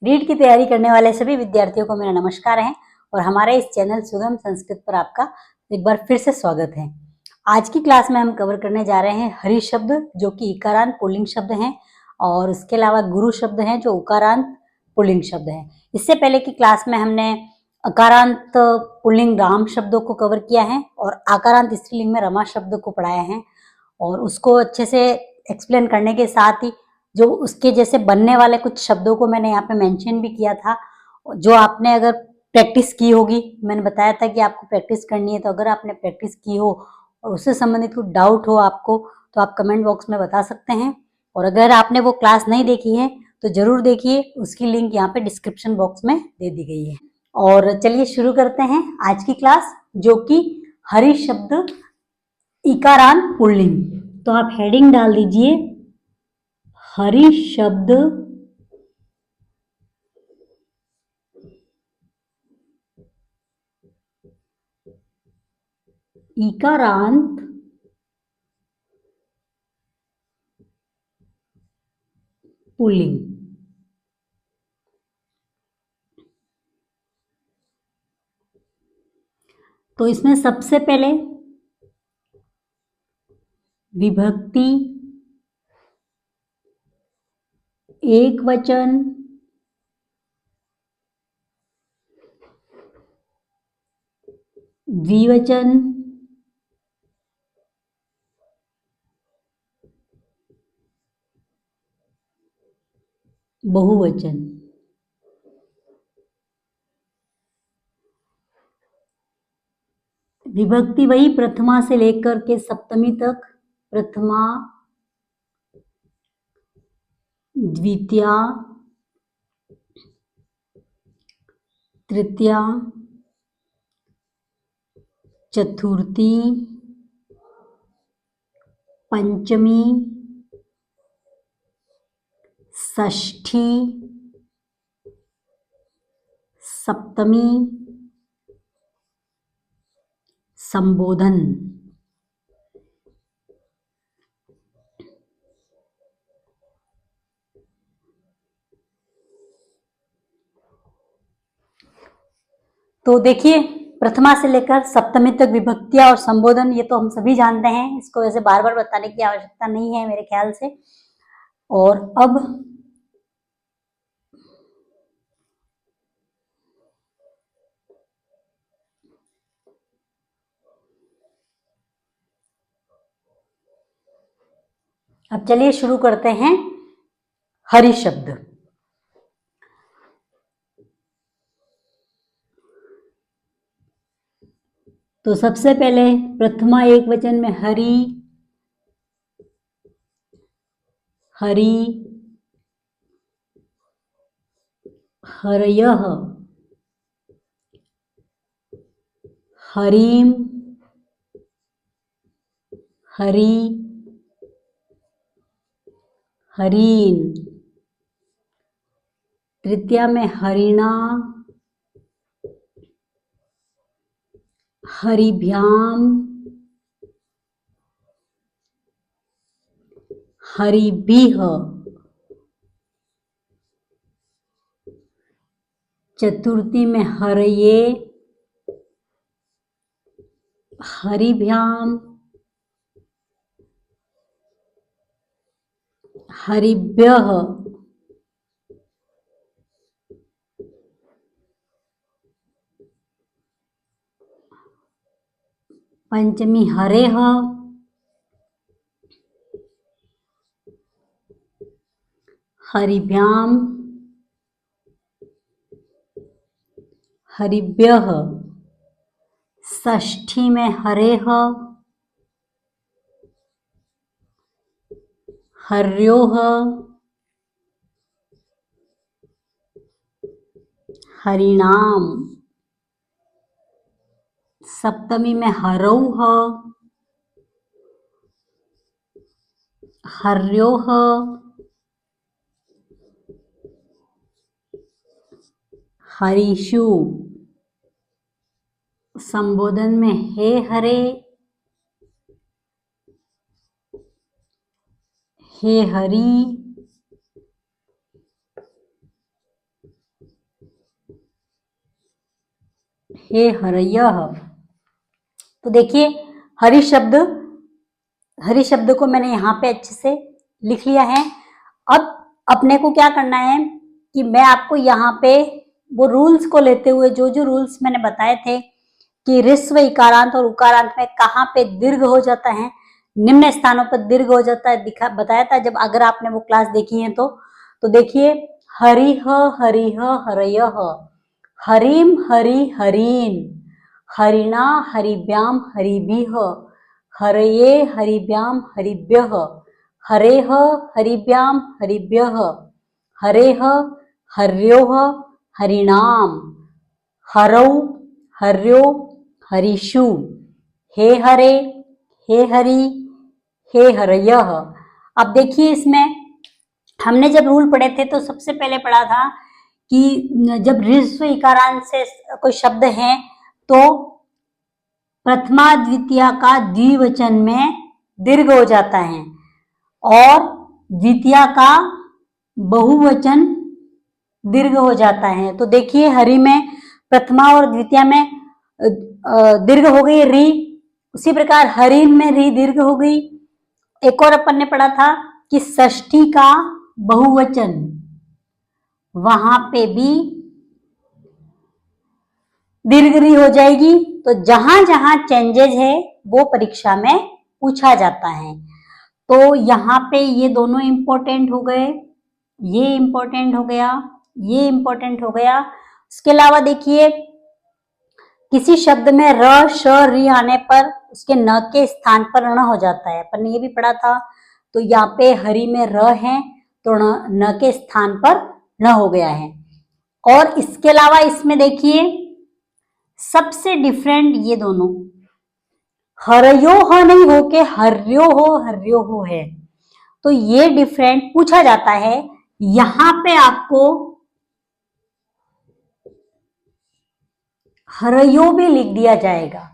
रीट की तैयारी करने वाले सभी विद्यार्थियों को मेरा नमस्कार है और हमारे इस चैनल सुगम संस्कृत पर आपका एक बार फिर से स्वागत है। आज की क्लास में हम कवर करने जा रहे हैं हरि शब्द, जो कि इकारांत पुल्लिंग शब्द हैं, और उसके अलावा गुरु शब्द हैं जो उकारांत पुल्लिंग शब्द हैं। इससे पहले की क्लास में हमने अकारांत पुल्लिंग राम शब्दों को कवर किया है और आकारांत स्त्रीलिंग में रमा शब्द को पढ़ाया है, और उसको अच्छे से एक्सप्लेन करने के साथ ही जो उसके जैसे बनने वाले कुछ शब्दों को मैंने यहाँ पे मेंशन भी किया था। जो आपने अगर प्रैक्टिस की होगी, मैंने बताया था कि आपको प्रैक्टिस करनी है, तो अगर आपने प्रैक्टिस की हो और उससे संबंधित कुछ डाउट हो आपको, तो आप कमेंट बॉक्स में बता सकते हैं। और अगर आपने वो क्लास नहीं देखी है तो जरूर देखिए, उसकी लिंक यहाँ पे डिस्क्रिप्शन बॉक्स में दे दी गई है। और चलिए शुरू करते हैं आज की क्लास, जो कि हरि शब्द इकारांत पुल्लिंग। तो आप हेडिंग डाल दीजिए हरि शब्द इकारांत पुल्लिंग। तो इसमें सबसे पहले विभक्ति एक वचन, द्विवचन, बहुवचन। विभक्ति वही प्रथमा से लेकर के सप्तमी तक, प्रथमा, द्वितीया, तृतीया, चतुर्थी, पंचमी, षष्ठी, सप्तमी, संबोधन। तो देखिए, प्रथमा से लेकर सप्तमी तक विभक्तियां और संबोधन, ये तो हम सभी जानते हैं, इसको वैसे बार बार बताने की आवश्यकता नहीं है मेरे ख्याल से। और अब चलिए शुरू करते हैं हरि शब्द। तो सबसे पहले प्रथमा एक वचन में हरि, हरि, हरयः, हरिम, हरि, हरीन। तृतीया में हरिणा, हरिभ्याम, हरिभिः। चतुर्थी में हरये, हरिभ्याम, हरिभ्यः। पंचमी हरेः, हरिभ्याम, हरिभ्यः। षष्ठी में हरेः, हर्योः, हरिणाम। सप्तमी में हरौः, हर्योः, हरिषु। संबोधन में हे हरे, हे हरि, हे हरयः। तो देखिए हरि शब्द को मैंने यहाँ पे अच्छे से लिख लिया है। अब अपने को क्या करना है कि मैं आपको यहाँ पे वो रूल्स को लेते हुए जो जो रूल्स मैंने बताए थे कि ऋस्व इकारांत और उकारांत में कहाँ पे दीर्घ हो जाता है, निम्न स्थानों पर दीर्घ हो जाता है, बताया था जब, अगर आपने वो क्लास देखी है तो देखिए हरिह हरिह हरयः, हरिम हरि हरीन, हरिणा हरिभ्याम हरिभिः, हरये हरिभ्याम हरिभ्यः, हरेह हरिभ्याम हरिभ्यः, हरेह हर्योः हरिणाम, हरौ हर्यो हरिषु, हे हरे हे हरि हे हरयः। अब देखिए इसमें हमने जब रूल पढ़े थे तो सबसे पहले पढ़ा था कि जब ऋस्व इकारांत से कोई शब्द है तो प्रथमा द्वितीया का द्विवचन में दीर्घ हो जाता है और द्वितीया का बहुवचन दीर्घ हो जाता है। तो देखिए हरि में प्रथमा और द्वितीया में दीर्घ हो गई री, उसी प्रकार हरिन में री दीर्घ हो गई। एक और अपन ने पढ़ा था कि षष्ठी का बहुवचन, वहां पे भी दीर्घ री हो जाएगी। तो जहां जहां चेंजेस है वो परीक्षा में पूछा जाता है। तो यहाँ पे ये दोनों इंपॉर्टेंट हो गए, ये इंपॉर्टेंट हो गया, ये इंपॉर्टेंट हो गया। इसके अलावा देखिए किसी शब्द में र श री आने पर उसके न के स्थान पर ण हो जाता है, अपन ने ये भी पढ़ा था। तो यहाँ पे हरि में र है तो न के स्थान पर न हो गया है। और इसके अलावा इसमें देखिए सबसे डिफरेंट ये दोनों, हरयो ह नहीं हो के हर्यो हो है। तो ये डिफरेंट पूछा जाता है। यहां पे आपको हरयो भी लिख दिया जाएगा।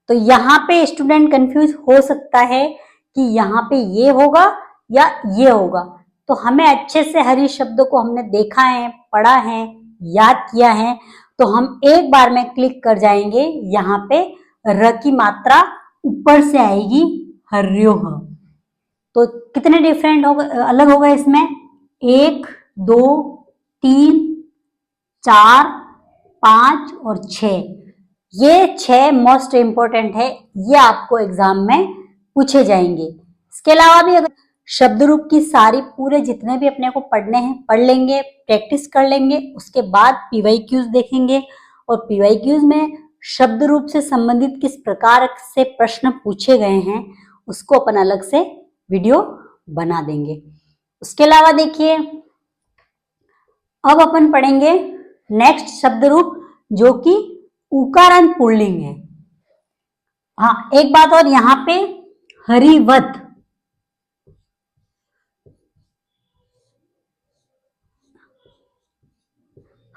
तो यहाँ पे स्टूडेंट कंफ्यूज हो सकता है कि यहाँ पे ये होगा या ये होगा। तो हमें अच्छे से हरि शब्द को हमने देखा है, पढ़ा है, याद किया है, तो हम एक बार में क्लिक कर जाएंगे। यहाँ पे र की मात्रा ऊपर से आएगी हर्योह। तो कितने डिफरेंट हो गए, अलग हो गए इसमें, 1 2 3 4 5 और 6। ये 6 मोस्ट इंपोर्टेंट है, ये आपको एग्जाम में पूछे जाएंगे। इसके अलावा भी अगर शब्द रूप की सारी पूरे जितने भी अपने को पढ़ने हैं पढ़ लेंगे, प्रैक्टिस कर लेंगे, उसके बाद पीवाईक्यूज देखेंगे और पीवाईक्यूज में शब्द रूप से संबंधित किस प्रकार से प्रश्न पूछे गए हैं उसको अपन अलग से वीडियो बना देंगे। उसके अलावा देखिए अब अपन पढ़ेंगे नेक्स्ट शब्द रूप जो कि उकारांत पुल्लिंग है। हाँ एक बात और, यहाँ पे हरिवत,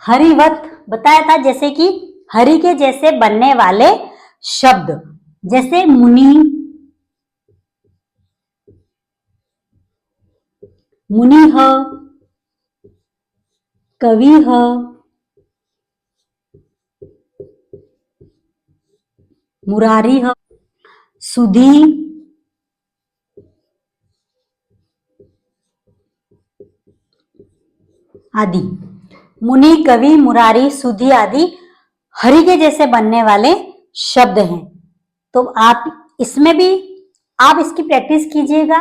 हरिवत बताया था, जैसे कि हरि के जैसे बनने वाले शब्द, जैसे मुनि, मुनिह, कविह, मुरारिह, सुधी, आदि। मुनि, कवि, मुरारी, सुधी आदि हरि के जैसे बनने वाले शब्द हैं। तो आप इसमें भी आप इसकी प्रैक्टिस कीजिएगा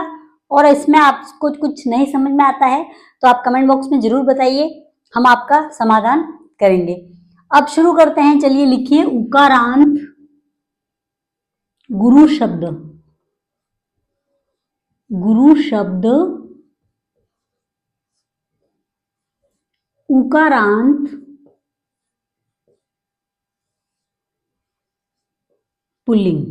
और इसमें आपको कुछ नहीं समझ में आता है तो आप कमेंट बॉक्स में जरूर बताइए, हम आपका समाधान करेंगे। अब शुरू करते हैं, चलिए लिखिए उकारांत गुरु शब्द, गुरु शब्द उकारांत पुल्लिंग।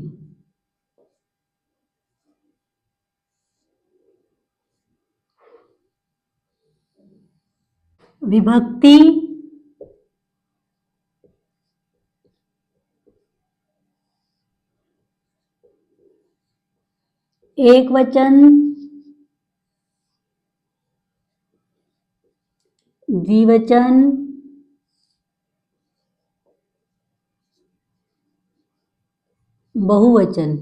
विभक्ति एक वचन, द्विवचन, बहुवचन।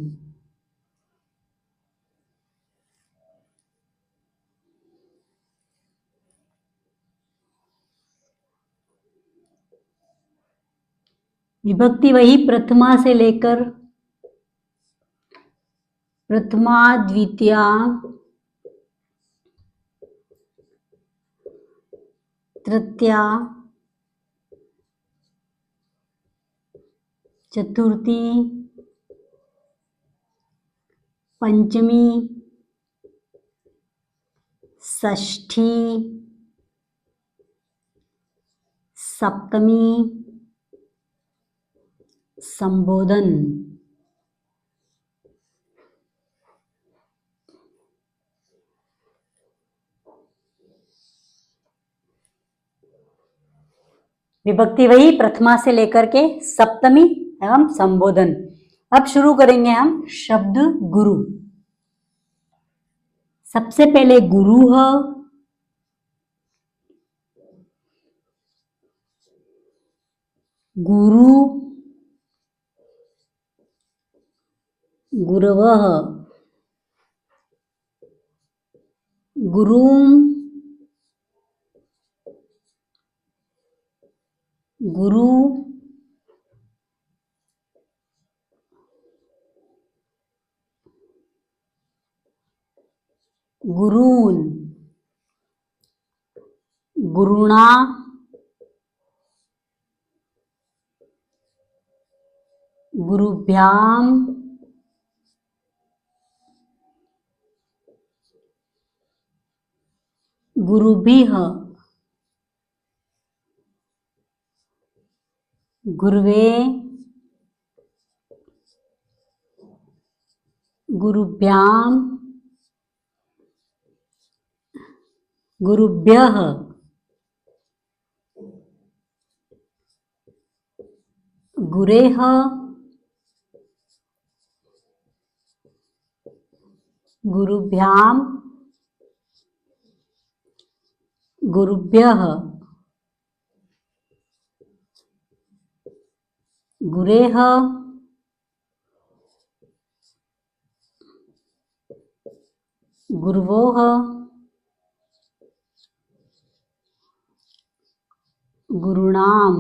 विभक्ति वही प्रथमा से लेकर प्रथमा, द्वितीया, तृतीया, चतुर्थी, पंचमी, षष्ठी, सप्तमी, संबोधन। विभक्ति वही प्रथमा से लेकर के सप्तमी एवं संबोधन। अब शुरू करेंगे हम शब्द गुरु। सबसे पहले गुरु है, गुरु, गुरवः, गुरुं, गुरु, गुरून्, गुरुणा, गुरुभ्याम, गुरुभिः, गुरुवे, गुरुभ्याम, गुरुभ्यः, गुरेः, गुरुभ्याम, गुरुभ्यः, गुरेः, गुरवोः, गुरुणाम,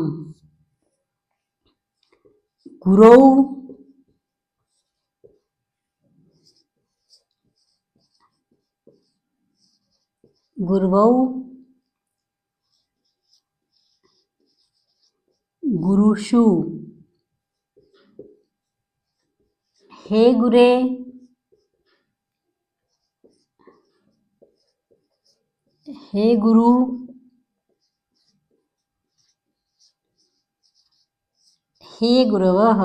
गुरौ, गुरवौ, गुरुषु, हे गुरे, हे गुरु, हे गुरवः।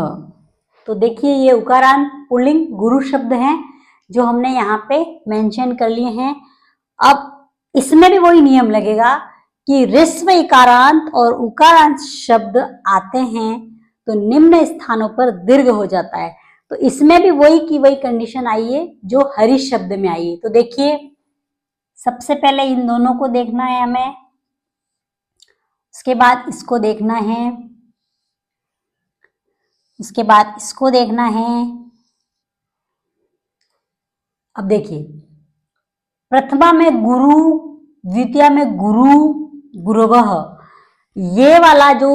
तो देखिए ये उकारांत पुल्लिंग गुरु शब्द हैं जो हमने यहाँ पे मेंशन कर लिए हैं। अब इसमें भी वही नियम लगेगा कि ह्रस्व इकारांत और उकारांत शब्द आते हैं तो निम्न स्थानों पर दीर्घ हो जाता है। तो इसमें भी वही की वही कंडीशन आई है जो हरि शब्द में आई है। तो देखिए सबसे पहले इन दोनों को देखना है हमें, उसके बाद इसको देखना है, उसके बाद इसको देखना है। अब देखिए प्रथमा में गुरु, द्वितीया में गुरु, गुरवः, ये वाला जो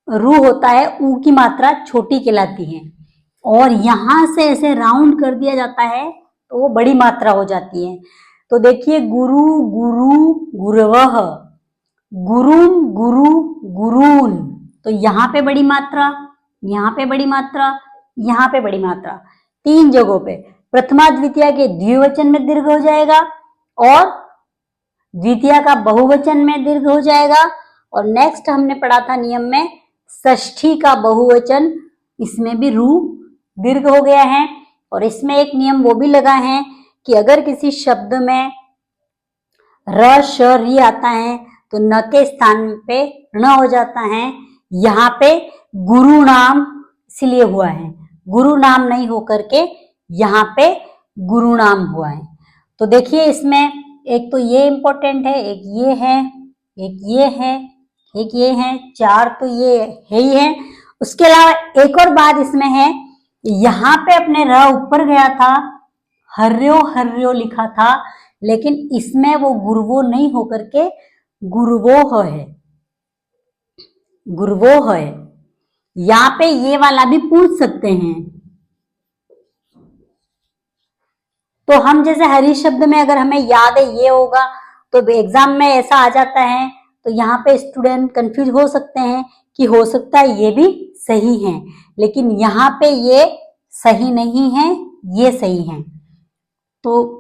रू होता है ऊ की मात्रा छोटी कहलाती है और यहां से ऐसे राउंड कर दिया जाता है तो वो बड़ी मात्रा हो जाती है। तो देखिए गुरु, गुरु, गुरवः, गुरुम, गुरु, गुरून। तो यहाँ पे बड़ी मात्रा, यहाँ पे बड़ी मात्रा, यहाँ पे बड़ी मात्रा, तीन जगहों पे प्रथमा द्वितीया के द्विवचन में दीर्घ हो जाएगा और द्वितीया का बहुवचन में दीर्घ हो जाएगा। और नेक्स्ट हमने पढ़ा था नियम में षष्ठी का बहुवचन, इसमें भी रू दीर्घ हो गया है। और इसमें एक नियम वो भी लगा है कि अगर किसी शब्द में र श री आता है तो न के स्थान पे ण हो जाता है। यहाँ पे गुरु नाम इसलिए हुआ है, गुरु नाम नहीं होकर के यहाँ पे गुरु नाम हुआ है। तो देखिए इसमें एक तो ये इंपॉर्टेंट है, एक ये है, एक ये है, एक ये है, चार तो ये है ही है। उसके अलावा एक और बात इसमें है यहाँ पे अपने र ऊपर गया था, हर्यो हर्यो लिखा था, लेकिन इसमें वो गुरवो नहीं होकर के गुरवो है, गुरवो है। यहाँ पे ये वाला भी पूछ सकते हैं। तो हम जैसे हरी शब्द में अगर हमें याद है ये होगा, तो एग्जाम में ऐसा आ जाता है, तो यहाँ पे स्टूडेंट कंफ्यूज हो सकते हैं कि हो सकता है ये भी सही है, लेकिन यहाँ पे ये सही नहीं है, ये सही है। तो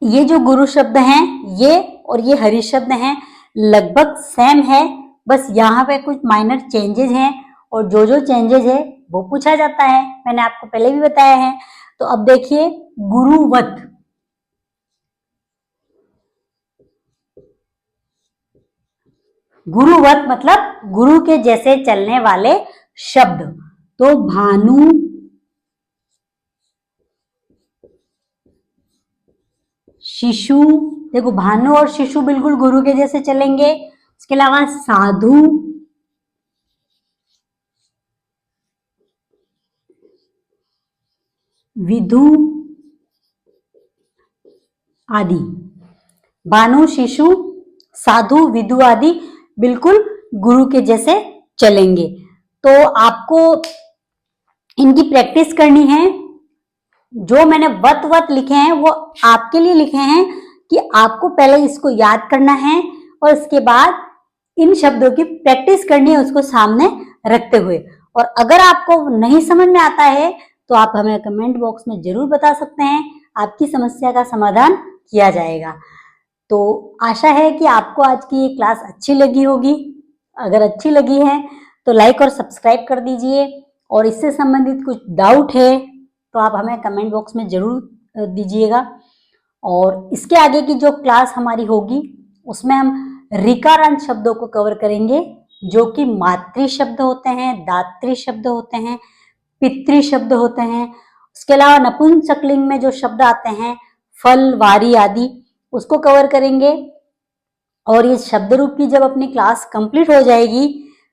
ये जो गुरु शब्द हैं ये और ये हरि शब्द हैं लगभग सेम है, बस यहाँ पे कुछ माइनर चेंजेस हैं, और जो जो चेंजेस है वो पूछा जाता है, मैंने आपको पहले भी बताया है। तो अब देखिए गुरुवत, गुरुवत मतलब गुरु के जैसे चलने वाले शब्द। तो भानु, शिशु, देखो भानु और शिशु बिल्कुल गुरु के जैसे चलेंगे। इसके अलावा साधु, विधु आदि, भानु, शिशु, साधु, विधु आदि बिल्कुल गुरु के जैसे चलेंगे। तो आपको इनकी प्रैक्टिस करनी है। जो मैंने वत वत लिखे हैं वो आपके लिए लिखे हैं कि आपको पहले इसको याद करना है और इसके बाद इन शब्दों की प्रैक्टिस करनी है उसको सामने रखते हुए। और अगर आपको नहीं समझ में आता है तो आप हमें कमेंट बॉक्स में जरूर बता सकते हैं, आपकी समस्या का समाधान किया जाएगा। तो आशा है कि आपको आज की ये क्लास अच्छी लगी होगी। अगर अच्छी लगी है तो लाइक और सब्सक्राइब कर दीजिए, और इससे संबंधित कुछ डाउट है तो आप हमें कमेंट बॉक्स में जरूर दीजिएगा। और इसके आगे की जो क्लास हमारी होगी उसमें हम ऋकारांत शब्दों को कवर करेंगे, जो कि मातृ शब्द होते हैं, दात्री शब्द होते हैं, पितृ शब्द होते हैं। उसके अलावा नपुंसकलिंग में जो शब्द आते हैं फल, वारी आदि, उसको कवर करेंगे। और इस शब्द रूप की जब अपनी क्लास कंप्लीट हो जाएगी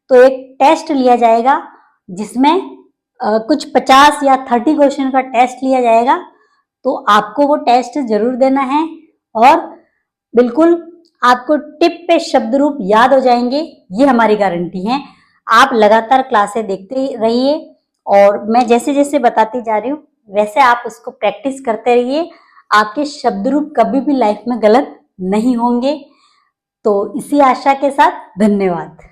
तो एक टेस्ट लिया जाएगा, जिसमें कुछ 50 या 30 क्वेश्चन का टेस्ट लिया जाएगा। तो आपको वो टेस्ट जरूर देना है, और बिल्कुल आपको टिप पे शब्द रूप याद हो जाएंगे, ये हमारी गारंटी है। आप लगातार क्लासें देखते रहिए, और मैं जैसे जैसे बताती जा रही हूँ वैसे आप उसको प्रैक्टिस करते रहिए। आपके शब्द रूप कभी भी लाइफ में गलत नहीं होंगे। तो इसी आशा के साथ धन्यवाद।